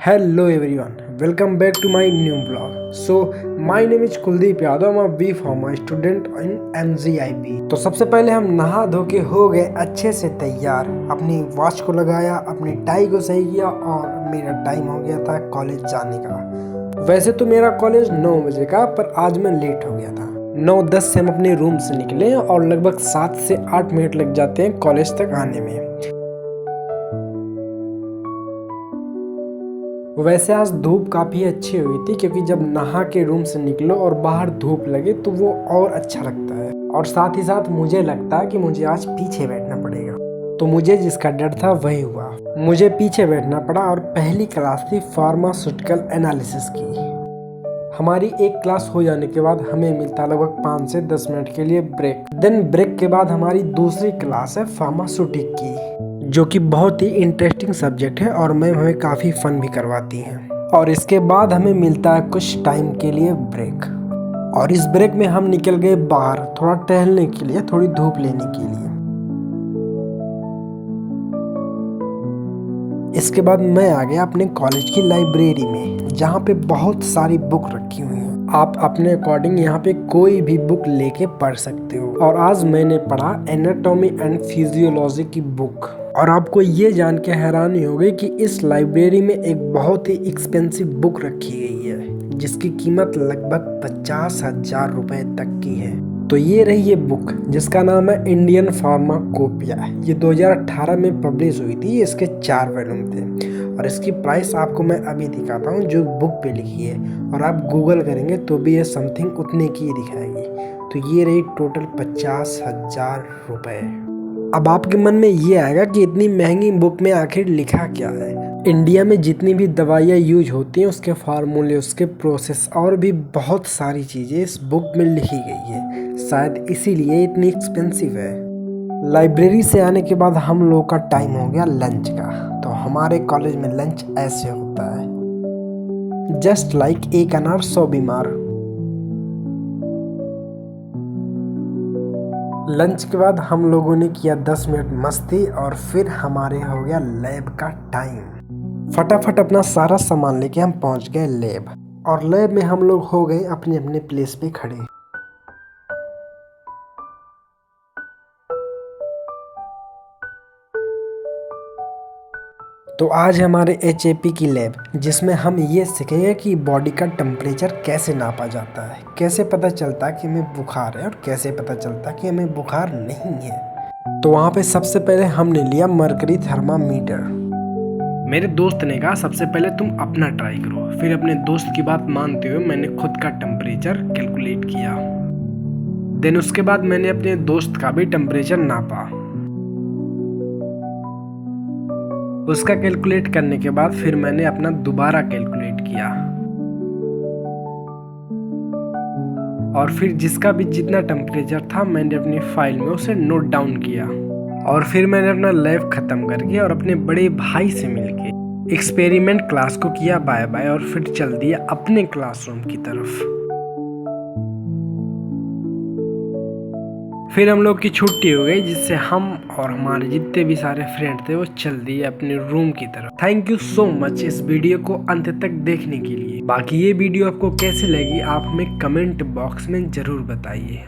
Hello everyone, welcome back to my new vlog. So my name is Kuldeep Yadav. I'm a B.Pharma student in MGIB. तो सबसे पहले हम नहा धो के हो गए अच्छे से तैयार, अपनी वॉच को लगाया, अपनी टाई को सही किया और मेरा टाइम हो गया था कॉलेज जाने का। वैसे तो मेरा कॉलेज 9 बजे का, पर आज मैं लेट हो गया था। 9:10 से हम अपने रूम से निकले और लगभग 7 से 8 मिनट लग जाते हैं कॉलेज तक आने में। वैसे आज धूप काफ़ी अच्छी हुई थी, क्योंकि जब नहा के रूम से निकलो और बाहर धूप लगे तो वो और अच्छा लगता है। और साथ ही साथ मुझे लगता है कि मुझे आज पीछे बैठना पड़ेगा, तो मुझे जिसका डर था वही हुआ। मुझे पीछे बैठना पड़ा और पहली क्लास थी फार्मास्यूटिकल एनालिसिस की। हमारी एक क्लास हो जाने के बाद हमें मिलता लगभग 5 से 10 मिनट के लिए ब्रेक। देन ब्रेक के बाद हमारी दूसरी क्लास है फार्मास्यूटिक की, जो कि बहुत ही इंटरेस्टिंग सब्जेक्ट है और मैम हमें काफ़ी फन भी करवाती हैं। और इसके बाद हमें मिलता है कुछ टाइम के लिए ब्रेक, और इस ब्रेक में हम निकल गए बाहर थोड़ा टहलने के लिए, थोड़ी धूप लेने के लिए। इसके बाद मैं आ गया अपने कॉलेज की लाइब्रेरी में, जहाँ पे बहुत सारी बुक रखी हुई हैं। आप अपने अकॉर्डिंग यहाँ पे कोई भी बुक लेके पढ़ सकते हो। और आज मैंने पढ़ा एनाटॉमी एंड फिजियोलॉजी की बुक। और आपको ये जान के हैरानी होगी कि इस लाइब्रेरी में एक बहुत ही एक्सपेंसिव बुक रखी गई है, जिसकी कीमत लगभग 50,000 रुपए तक की है। तो ये रही ये बुक, जिसका नाम है इंडियन फार्माकोपिया। ये 2018 में पब्लिश हुई थी। इसके 4 वॉल्यूम थे और इसकी प्राइस आपको मैं अभी दिखाता हूँ जो बुक पे लिखी है, और आप गूगल करेंगे तो भी ये समथिंग उतने की ही दिखाएगी। तो ये रही टोटल 50,000 रुपए। अब आपके मन में ये आएगा कि इतनी महंगी बुक में आखिर लिखा क्या है। इंडिया में जितनी भी दवाइयाँ यूज होती हैं, उसके फार्मूले, उसके प्रोसेस और भी बहुत सारी चीज़ें इस बुक में लिखी गई है। शायद इसीलिए इतनी एक्सपेंसिव है। लाइब्रेरी से आने के बाद हम लोग का टाइम हो गया लंच का। तो हमारे कॉलेज में लंच ऐसे होता है, जस्ट लाइक एक अनार 100 बीमार। लंच के बाद हम लोगों ने किया 10 मिनट मस्ती और फिर हमारे हो गया लैब का टाइम। फटाफट अपना सारा सामान लेके हम पहुंच गए लैब, और लैब में हम लोग हो गए अपने अपने प्लेस पे खड़े। तो आज हमारे HAP की लैब, जिसमें हम ये सीखेंगे कि बॉडी का टेम्परेचर कैसे नापा जाता है, कैसे पता चलता है कि हमें बुखार है और कैसे पता चलता है कि हमें बुखार नहीं है। तो वहाँ पे सबसे पहले हमने लिया मर्करी थर्मामीटर। मेरे दोस्त ने कहा सबसे पहले तुम अपना ट्राई करो। फिर अपने दोस्त की बात मानते हुए मैंने खुद का टेम्परेचर कैलकुलेट किया। देन उसके बाद मैंने अपने दोस्त का भी टेम्परेचर नापा। उसका कैलकुलेट करने के बाद फिर मैंने अपना दोबारा कैलकुलेट किया, और फिर जिसका भी जितना टेम्परेचर था मैंने अपनी फाइल में उसे नोट डाउन किया। और फिर मैंने अपना लैब खत्म करके और अपने बड़े भाई से मिलके एक्सपेरिमेंट क्लास को किया बाय बाय, और फिर चल दिया अपने क्लासरूम की तरफ। फिर हम लोग की छुट्टी हो गई, जिससे हम और हमारे जितने भी सारे फ्रेंड थे वो चल दिए अपने रूम की तरफ। थैंक यू सो मच इस वीडियो को अंत तक देखने के लिए। बाकी ये वीडियो आपको कैसी लगी आप हमें कमेंट बॉक्स में जरूर बताइए।